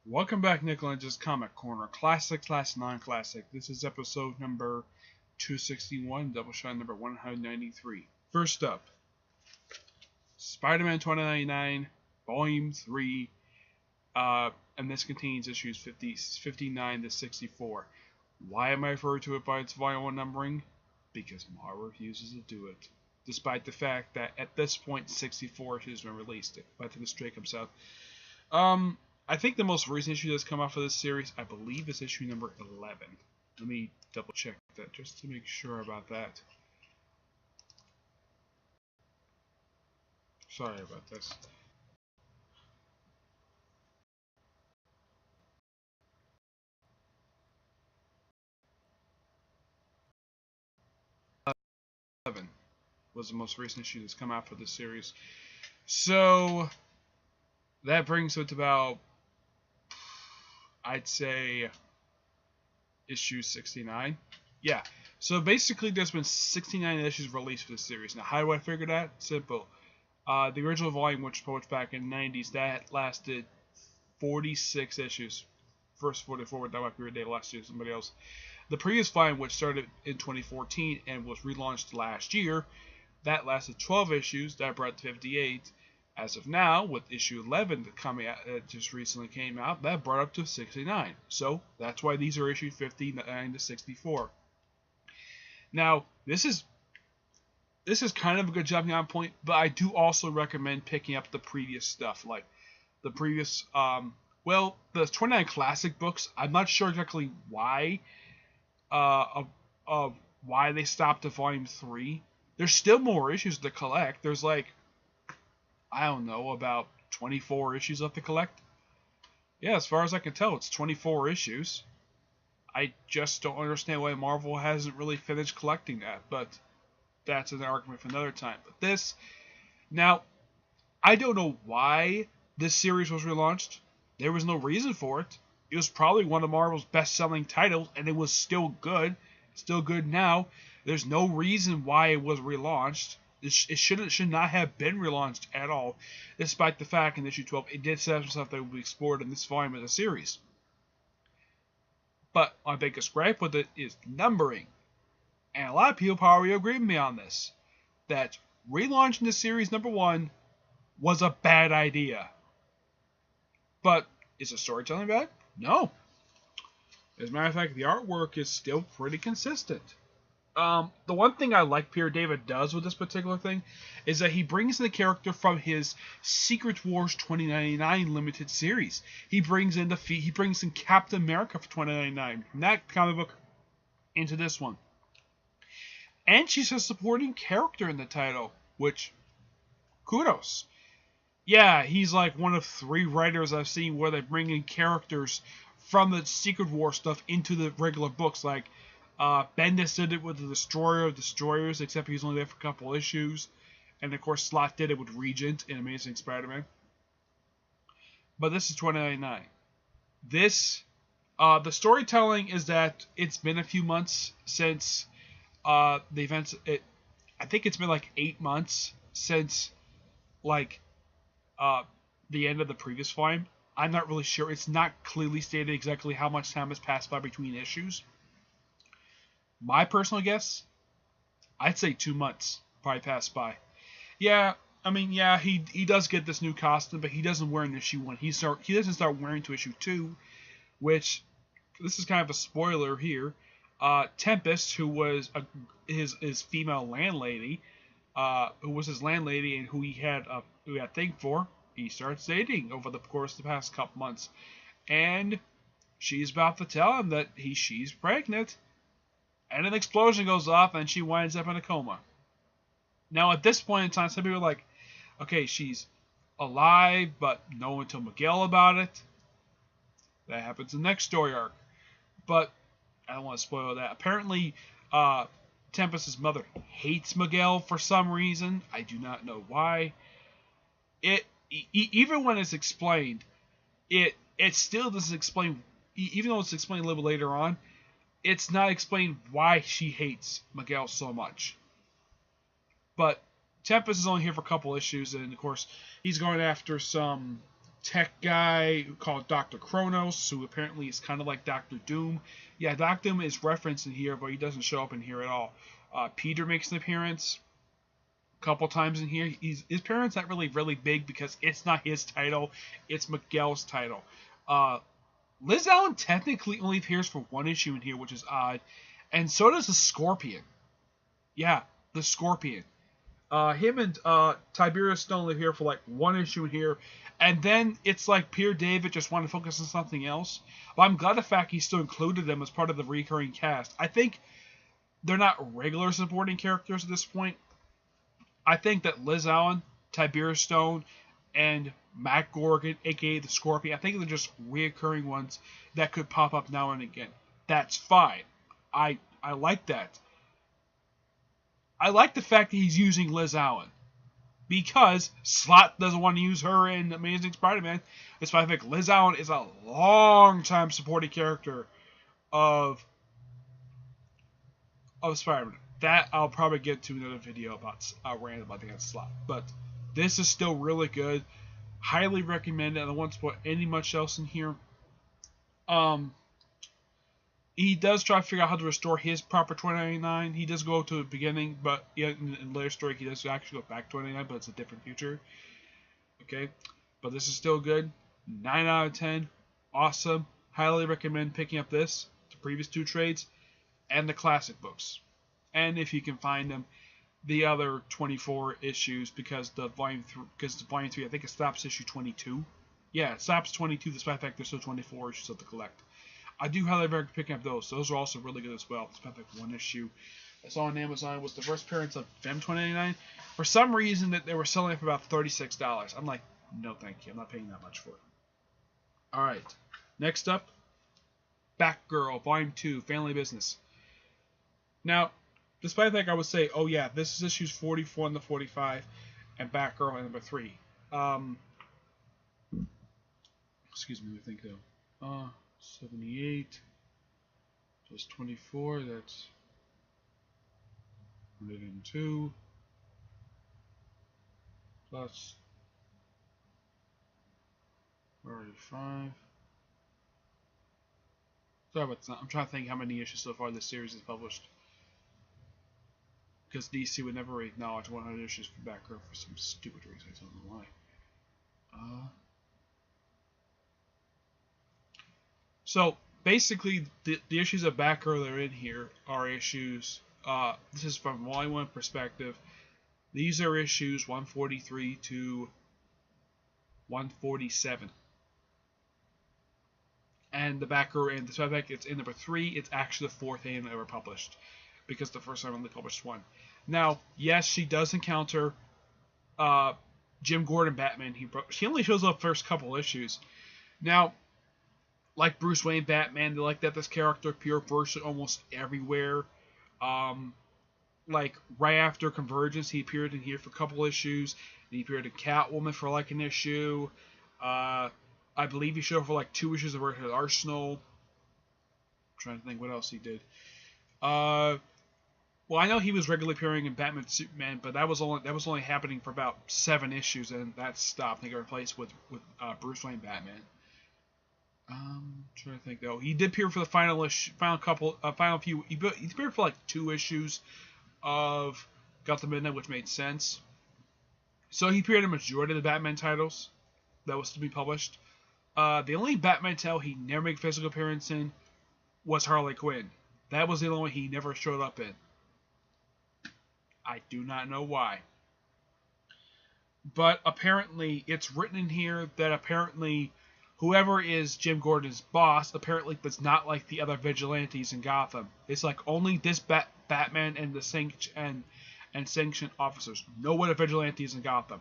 Welcome back, Nick Lenz's Comic Corner. Classic/non-classic. This is episode number 261, Doubleshot number 193. First up, Spider-Man 2099, Volume 3, and this contains issues 59 to 64. Why am I referring to it by its volume 1 numbering? Because Marvel refuses to do it, despite the fact that at this point 64 issues have been released by the Drake himself. I think the most recent issue that's come out for this series, I believe, is issue number 11. Let me double check that just to make sure about that. Sorry about this. Was the most recent issue that's come out for this series. So that brings it to about, I'd say, issue 69. Yeah. So basically, there's been 69 issues released for the series. Now, how do I figure that? Simple. The original volume, which was published back in the 90s, that lasted 46 issues. First 44, that might be they last year, somebody else. The previous volume, which started in 2014 and was relaunched last year, that lasted 12 issues. That brought to 58. As of now, with issue 11 that just recently came out, that brought up to 69. So that's why these are issued 59 to 64. Now, this is kind of a good jumping on point, but I do also recommend picking up the previous stuff, like the previous, the 29 classic books. I'm not sure exactly why, why they stopped at volume 3. There's still more issues to collect. There's like, I don't know, about 24 issues left to collect. Yeah, as far as I can tell, it's 24 issues. I just don't understand why Marvel hasn't really finished collecting that, but that's an argument for another time. But this, now, I don't know why this series was relaunched. There was no reason for it. It was probably one of Marvel's best-selling titles, and it was still good. Still good now. There's no reason why it was relaunched. It should not have been relaunched at all, despite the fact in issue 12 it did set up stuff that would be explored in this volume of the series. But my biggest gripe with it is numbering. And a lot of people probably agree with me on this. That relaunching the series number 1 was a bad idea. But is the storytelling bad? No. As a matter of fact, the artwork is still pretty consistent. The one thing I like Peter David does with this particular thing is that he brings in the character from his Secret Wars 2099 limited series. He brings in Captain America for 2099 from that comic book into this one. And she's a supporting character in the title, which, kudos. Yeah, he's like one of 3 writers I've seen where they bring in characters from the Secret War stuff into the regular books. Like, Bendis did it with the Destroyer of Destroyers, except he was only there for a couple issues. And of course, Slott did it with Regent in Amazing Spider-Man. But this is 2099. The storytelling is that it's been a few months since the events. I think it's been like 8 months since like the end of the previous volume. I'm not really sure. It's not clearly stated exactly how much time has passed by between issues. My personal guess, I'd say 2 months probably passed by. Yeah, I mean, yeah, he does get this new costume, but he doesn't wear it in issue 1. He doesn't start wearing to issue 2, which, this is kind of a spoiler here. Tempest, who was his female landlady, who was his landlady and who he had a thing for, he starts dating over the course of the past couple months, and she's about to tell him that she's pregnant. And an explosion goes off, and she winds up in a coma. Now, at this point in time, some people are like, okay, she's alive, but no one told Miguel about it. That happens in the next story arc. But I don't want to spoil that. Apparently, Tempest's mother hates Miguel for some reason. I do not know why. Even when it's explained, it still doesn't explain, even though it's explained a little bit later on, it's not explained why she hates Miguel so much. But Tempest is only here for a couple issues, and of course, he's going after some tech guy called Dr. Kronos, who apparently is kind of like Dr. Doom. Yeah, Dr. Doom is referenced in here, but he doesn't show up in here at all. Peter makes an appearance a couple times in here. His appearance not really big because it's not his title, it's Miguel's title. Liz Allen technically only appears for one issue in here, which is odd, and so does the Scorpion. Yeah, the Scorpion. Him and Tiberius Stone live here for like one issue in here, and then it's like Peter David just wanted to focus on something else. But I'm glad the fact he still included them as part of the recurring cast. I think they're not regular supporting characters at this point. I think that Liz Allen, Tiberius Stone, and Matt Gorgon, aka the Scorpion, I think they're just reoccurring ones that could pop up now and again. That's fine. I like that. I like the fact that he's using Liz Allen. Because Slott doesn't want to use her in Amazing Spider-Man. Despite the fact Liz Allen is a long-time supporting character of Spider-Man. That I'll probably get to another video about rant about the Slott. But this is still really good. Highly recommend it. I don't want to put any much else in here. He does try to figure out how to restore his proper 2099. He does go to the beginning, but in later story he does actually go back to 2099, but it's a different future. Okay, but this is still good. 9 out of 10. Awesome. Highly recommend picking up this, the previous two trades, and the classic books. And if you can find them, the other 24 issues, because the volume 3, I think it stops issue 22. Yeah, it stops 22, despite the fact there's still 24 issues of the collect. I do highly recommend picking up those. Those are also really good as well. Despite like one issue I saw on Amazon was the first appearance of Femme 2099. For some reason that they were selling it for about $36. I'm like, no thank you. I'm not paying that much for it. Alright. Next up, Batgirl, Volume 2, Family Business. Now, despite the fact I would say, oh yeah, this is issues 44 and the 45, and Batgirl at number 3. Excuse me, let me think though. 78 plus 24, that's 102 plus 35. Sorry about that. I'm trying to think how many issues so far this series has published. Because DC would never acknowledge 100 issues for Batgirl for some stupid reason. I don't know why. So basically, the issues of Batgirl that are in here are issues. This is from Volume 1 perspective. These are issues 143 to 147. And the Batgirl, and despite the fact it's in number 3, it's actually the 4th AIM ever published, because the first time only published 1. Now, yes, she does encounter Jim Gordon Batman. She only shows up first couple issues. Now, like Bruce Wayne Batman, they like that this character appear virtually almost everywhere. Like right after Convergence, he appeared in here for a couple issues. And he appeared in Catwoman for like an issue. I believe he showed up for like 2 issues of Red Arsenal. I'm trying to think what else he did. Well, I know he was regularly appearing in Batman Superman, but that was only happening for about 7 issues, and that stopped. They got replaced with Bruce Wayne Batman. Trying to think though. He did appear for the final few. He appeared for like 2 issues of Gotham Midnight, which made sense. So he appeared in a majority of the Batman titles that was to be published. The only Batman title he never made a physical appearance in was Harley Quinn. That was the only one he never showed up in. I do not know why. But apparently, it's written in here that apparently whoever is Jim Gordon's boss apparently does not like the other vigilantes in Gotham. It's like only this Batman and the sanctioned officers. No other vigilantes in Gotham.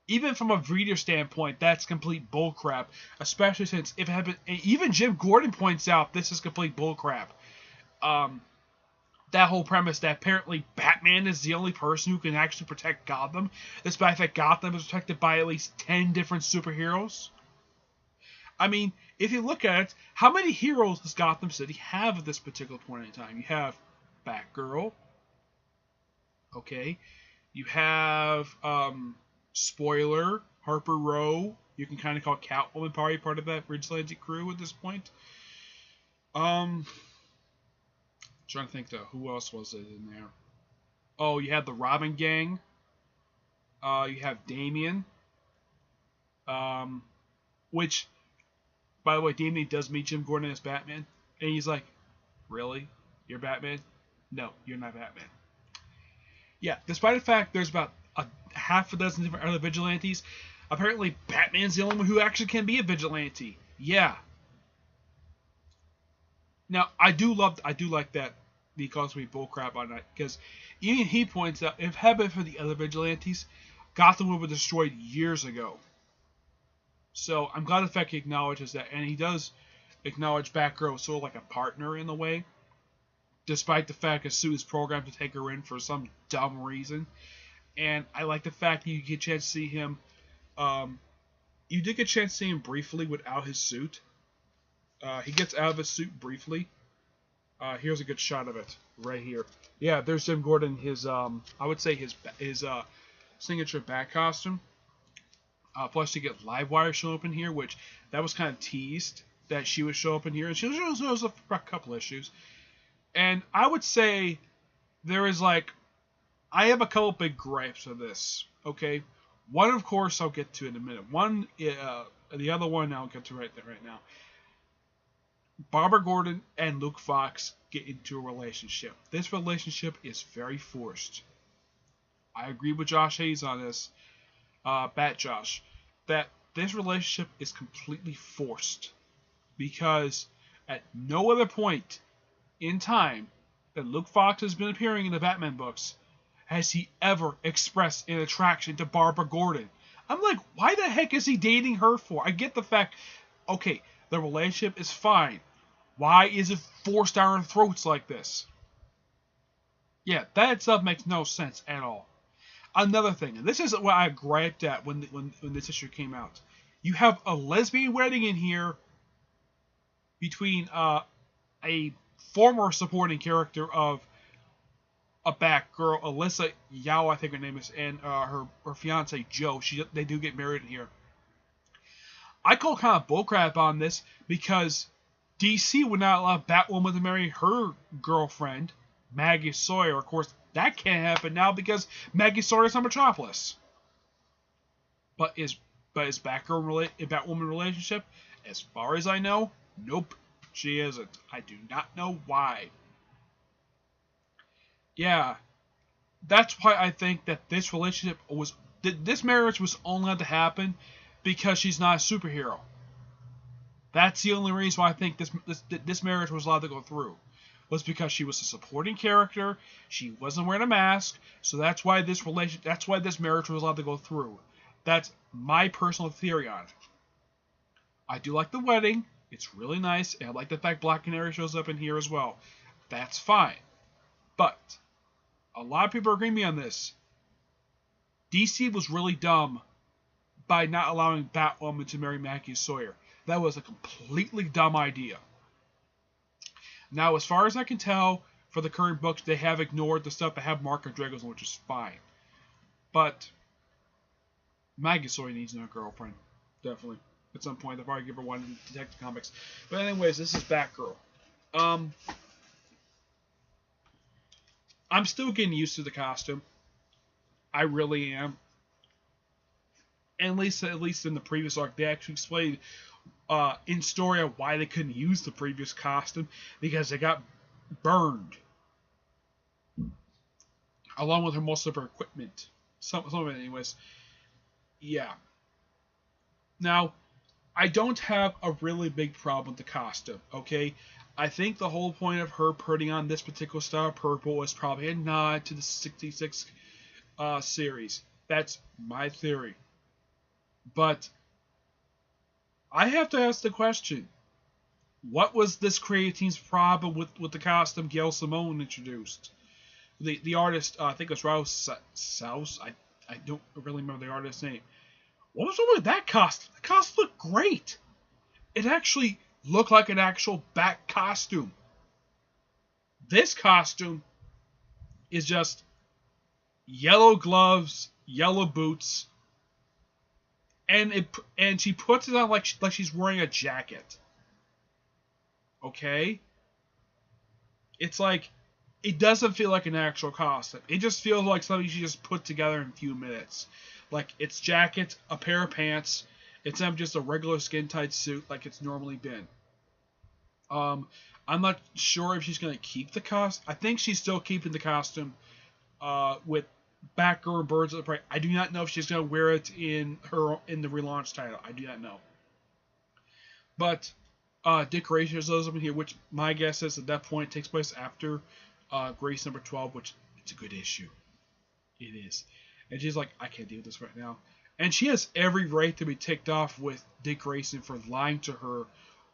Even from a reader standpoint, that's complete bullcrap. Especially since if it had been, even Jim Gordon points out this is complete bullcrap. That whole premise that apparently Batman is the only person who can actually protect Gotham, despite the fact Gotham is protected by at least 10 different superheroes. I mean, if you look at it, how many heroes does Gotham City have at this particular point in time? You have Batgirl. Okay. You have, Spoiler. Harper Row. You can kind of call Catwoman probably part of that vigilante crew at this point. Trying to think though, who else was it in there? Oh, you had the Robin gang. You have Damian. Which, by the way, Damian does meet Jim Gordon as Batman, and he's like, "Really? You're Batman? No, you're not Batman." Yeah, despite the fact there's about a half a dozen different other vigilantes, apparently Batman's the only one who actually can be a vigilante. Yeah. Now I do like that he calls me bullcrap on that, because even he points out if it had been for the other vigilantes, Gotham would have been destroyed years ago. So I'm glad the fact he acknowledges that, and he does acknowledge Batgirl sort of like a partner in a way, despite the fact that Sue is programmed to take her in for some dumb reason. And I like the fact that you get a chance to see him. You did get a chance to see him briefly without his suit. He gets out of his suit briefly. Here's a good shot of it right here. Yeah, there's Jim Gordon. His I would say his signature bat costume. Plus, you get Livewire show up in here, which that was kind of teased that she would show up in here, and she shows up for a couple issues. And I would say there is I have a couple big gripes of this. Okay, one of course I'll get to in a minute. The other one I'll get to right now. Barbara Gordon and Luke Fox get into a relationship. This relationship is very forced. I agree with Josh Hayes on this. Bat Josh, that this relationship is completely forced, because at no other point in time that Luke Fox has been appearing in the Batman books has he ever expressed an attraction to Barbara Gordon. I'm like, why the heck is he dating her for? I get the fact, okay, the relationship is fine. Why is it forced down our throats like this? Yeah, that stuff makes no sense at all. Another thing, and this is what I griped at when this issue came out. You have a lesbian wedding in here between a former supporting character of a Batgirl, Alyssa Yao, I think her name is, and her fiance Joe. They do get married in here. I call kind of bullcrap on this, because DC would not allow Batwoman to marry her girlfriend, Maggie Sawyer. Of course, that can't happen now because Maggie Sawyer is on Metropolis. But is Batwoman relationship? As far as I know, nope, she isn't. I do not know why. Yeah, that's why I think that this marriage was only allowed to happen because she's not a superhero. That's the only reason why I think this marriage was allowed to go through. Was because she was a supporting character, she wasn't wearing a mask, so that's why this marriage was allowed to go through. That's my personal theory on it. I do like the wedding, it's really nice, and I like the fact Black Canary shows up in here as well. That's fine. But a lot of people agree with me on this. DC was really dumb by not allowing Batwoman to marry Maggie Sawyer. That was a completely dumb idea. Now, as far as I can tell, for the current books, they have ignored the stuff that have Mark Rodriguez, which is fine. But Maggie Sawyer needs no girlfriend. Definitely. At some point, they'll probably give her one in Detective Comics. But anyways, this is Batgirl. I'm still getting used to the costume. I really am. And at least in the previous arc, they actually explained in story of why they couldn't use the previous costume, because they got burned, along with most of her equipment. Some of it, anyways. Yeah. Now, I don't have a really big problem with the costume. Okay, I think the whole point of her putting on this particular style of purple was probably a nod to the 66 series. That's my theory. But I have to ask the question, what was this creative team's problem with the costume Gail Simone introduced? The artist, I think it was Rouse Souse. I don't really remember the artist's name. What was wrong with that costume? The costume looked great. It actually looked like an actual Bat costume. This costume is just yellow gloves, yellow boots, and she puts it on like she's wearing a jacket. Okay, it's like it doesn't feel like an actual costume. It just feels like something she just put together in a few minutes. Like it's jacket, a pair of pants. It's not just a regular skin tight suit like it's normally been. I'm not sure if she's gonna keep the costume. I think she's still keeping the costume with Batgirl and Birds of the Prey. I do not know if she's gonna wear it in the relaunch title. I do not know. But Dick Grayson shows up in here, which my guess is at that point takes place after Grace number 12, which it's a good issue. It is. And she's like, I can't deal with this right now. And she has every right to be ticked off with Dick Grayson for lying to her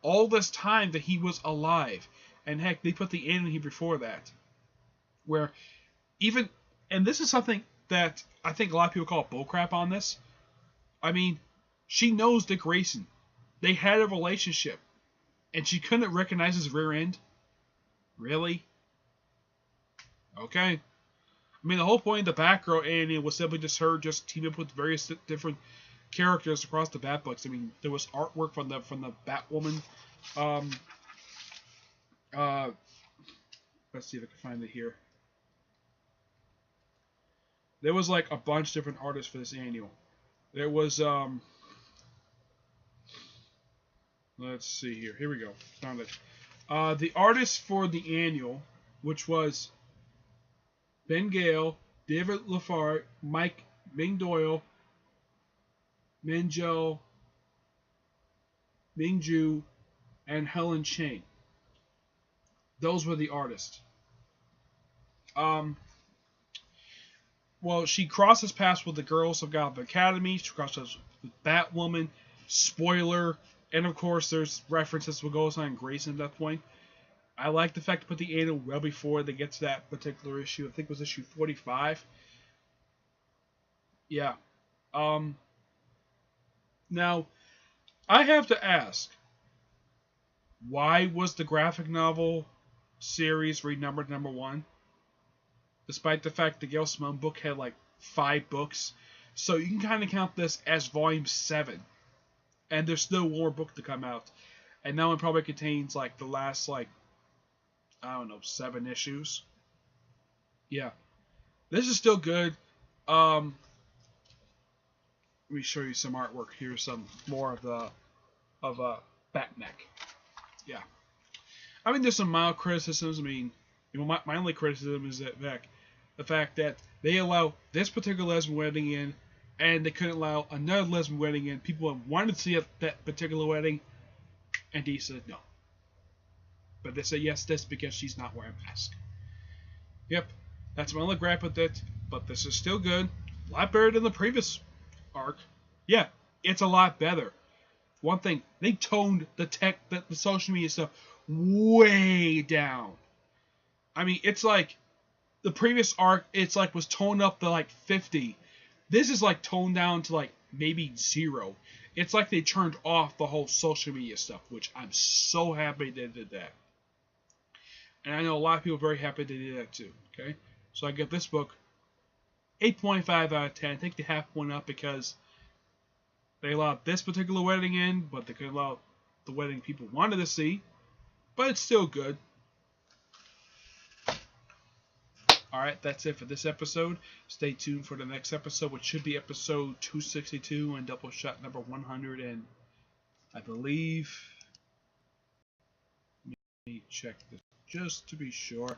all this time that he was alive. And heck, they put the end in here before that. Where even, and this is something that I think a lot of people call bullcrap on this. I mean, she knows Dick Grayson. They had a relationship. And she couldn't recognize his rear end? Really? Okay. I mean, the whole point of the Batgirl anime was simply just her just teaming up with various different characters across the Bat books. I mean, there was artwork from the Batwoman. Let's see if I can find it here. There was like a bunch of different artists for this annual. There was let's see here. Here we go. Found it. The artist for the annual, which was Ben Gale, David Lafar, Mike Ming Doyle, Mingju, and Helen Chang. Those were the artists. Well, she crosses paths with the Girls of Gotham Academy. She crosses with Batwoman, Spoiler, and of course there's references to what goes on in Grayson at that point. I like the fact to put the annual well before they get to that particular issue. I think it was issue 45. Yeah. Now, I have to ask, why was the graphic novel series renumbered number 1? Despite the fact the Gail Simone book had like 5 books. So you can kind of count this as volume 7. And there's still more book to come out. And that one probably contains like the last like, I don't know, 7 issues. Yeah. This is still good. Let me show you some artwork. Here's some more of Batneck. Yeah. I mean, there's some mild criticisms. I mean, you know, my only criticism is that the fact that they allow this particular lesbian wedding in, and they couldn't allow another lesbian wedding in. People wanted to see that particular wedding, and he said no. But they say yes, this because she's not wearing a mask. Yep, that's my only gripe with it. But this is still good. A lot better than the previous arc. Yeah, it's a lot better. One thing, they toned the social media stuff way down. I mean, it's like the previous arc, it's like was toned up to like 50. This is like toned down to like maybe 0. It's like they turned off the whole social media stuff, which I'm so happy they did that. And I know a lot of people are very happy they did that too. Okay, so I give this book 8.5 out of 10. I think they half one up because they allowed this particular wedding in, but they could allow the wedding people wanted to see. But it's still good. Alright, that's it for this episode. Stay tuned for the next episode, which should be episode 262 and Doubleshot number 100. And I believe... Let me check this just to be sure.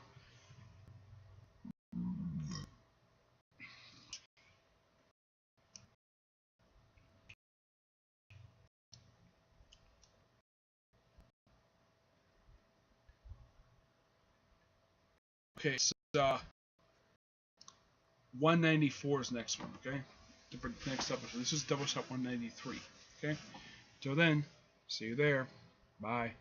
Okay, so 194 is next one, okay? The next episode. This is Doubleshot 193, okay? Till then, see you there. Bye.